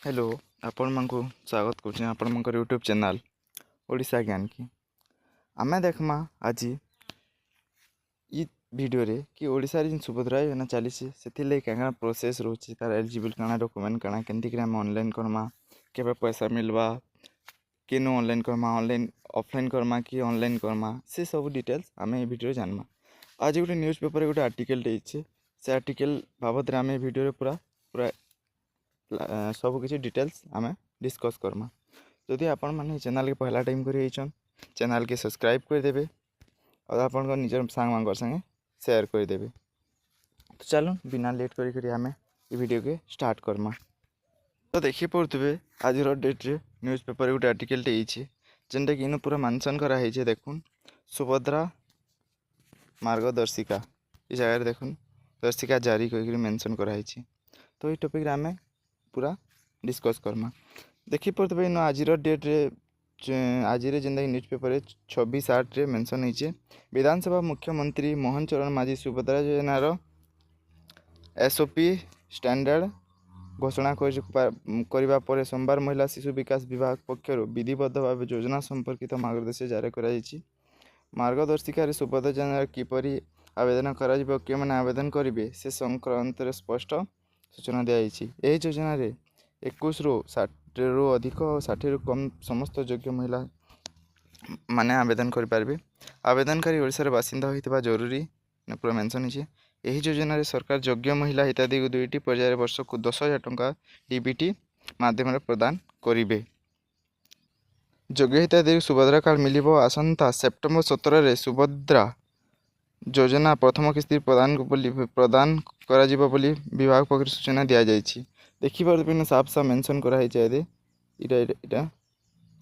Hello आपण मानकु स्वागत करुँ आपण मकर यूट्यूब चैनल ओडिशा ज्ञान की आमे देखमा आज इ वीडियो रे कि ओडिशा रे सुभद्रा योजना चली से क्या प्रोसेस रोचे तार एलिजिबल काना डॉक्यूमेंट काना केंती आम ऑनलाइन करमा केबे पैसा मिलवा केनु ऑनलाइन करमा ऑनलाइन ऑफलाइन करमा कि ऑनलाइन करमा से सब डिटेल्स आमे वीडियो जानमा। आज गोटे न्यूज़ पेपर गोटे आर्टिकल देइछे से आर्टिकल बाबद आमे वीडियो रे पूरा पूरा सब किसी डिटेल्स आम डिस्कस करमा। जदि आपण मैंने चैनल के पहला टाइम कर चैनल के सब्सक्राइब करदे और आप निजर सांग मांग संगे शेयर करदे। तो चलो बिना लेट करी आम ये वीडियो के स्टार्ट करमा। तो देखी पड़े आज डेट रे न्यूज़ पेपर गोटे आर्टिकल जेनटा कि इन पूरा मेंशन कराई देखुन सुभद्रा मार्गदर्शिका ये जगह देखुन दर्शिका जारी कर मेंशन कराई। तो ये टॉपिक रे आम पूरा डिस्कस करमा। देखी पड़े इन आज डेट रे आज जेनता न्यूज़ पेपर 26/8 रे मेंशन होइछे विधानसभा मुख्यमंत्री मोहन चरण माझी सुभद्रा योजनार एसओपी स्टैंडर्ड घोषणा करने पर सोमवार महिला शिशु विकास विभाग पक्षर विधिबद्ध भाव योजना संपर्कित मार्गदर्शिका जारी कराई। मार्गदर्शिका सुभद्रा योजना किपरि आवेदन करा के माने आवेदन करेंगे से संक्रांत स्पष्ट सूचना दी। योजना 21 ରୁ 60 ରୁ अधिक और 60 ରୁ कम समस्त योग्य महिला माने आवेदन करें। आवेदनकारी ओडिशा बासिंदा होता जरूरी पूरा मेंशन है। यही योजना सरकार योग्य महिला हिताधिकारी 2टी पर्यायर वर्ष को 10,000 टंका डीबीटी माध्यम प्रदान करेंगे। योग्य हिताधिकारी सुभद्रा कार्ड मिल आसंता सेप्टेम्बर 17 सुभद्रा योजना प्रथम किस्ती प्रदान करा विभाग पक्ष सूचना दि जाइए। देखिए साफ साफ मेंशन कराई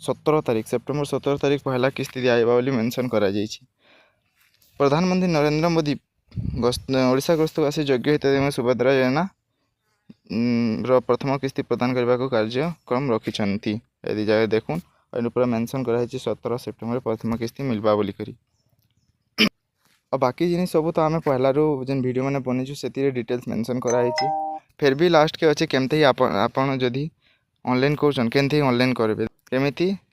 17 तारीख सेप्टेम्बर 17 तारीख पहला किस्ती दिया मेंशन करा प्रधानमंत्री नरेंद्र मोदी ओडिशा गस्त आसी योग्य हिताधिकारी सुभद्रा योजना प्रथम किस्ती प्रदान करने को कार्यक्रम रखिंट यदि जगह देखुन पूरा मेंशन कराई 17 सेप्टेम्बर प्रथम किस्ती मिलवा बोलिक। और बाकी जिन सब तो आम पहला जेन वीडियो मैंने बनईचु से डिटेल्स मेंशन कराई। फिर भी लास्ट के अच्छे केमती आपन जदि ऑनलाइन कर ऑनलाइन करेंगे केमी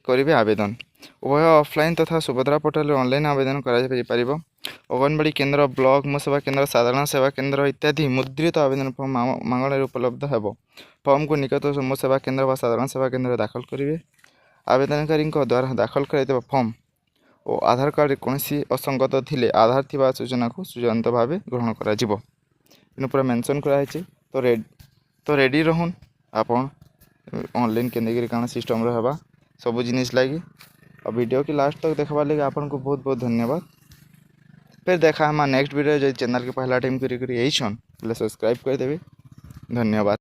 करेंगे आवेदन उभय ऑफलाइन तथा सुभद्रा पोर्टल ऑनलाइन आवेदन कर अंगनवाड़ी केन्द्र ब्लॉक मो सेवा केन्द्र साधारण सेवा केन्द्र इत्यादि मुद्रित आवेदन फॉर्म मागण उपलब्ध है। फॉर्म को निकट मो सेवा केन्द्र व साधारण सेवा केन्द्र दाखल करेंगे। आवेदनकारी द्वारा दाखल कर फॉर्म और आधार कार्ड कौन असंगत थिले आधार थिबा सूचना को सुजंत भाव ग्रहण करा पूरा मेंशन कराई। तो रेडी रहून आपन ऑनलाइन केंद्र काना सिस्टम रहा सब जिनिस लगी और वीडियो की लास्ट तक देखा लगे आपन को बहुत बहुत धन्यवाद। फिर देखा हम नेक्स्ट वीडियो जो चैनल के पहला टाइम करी सब्सक्राइब कर देवे। धन्यवाद।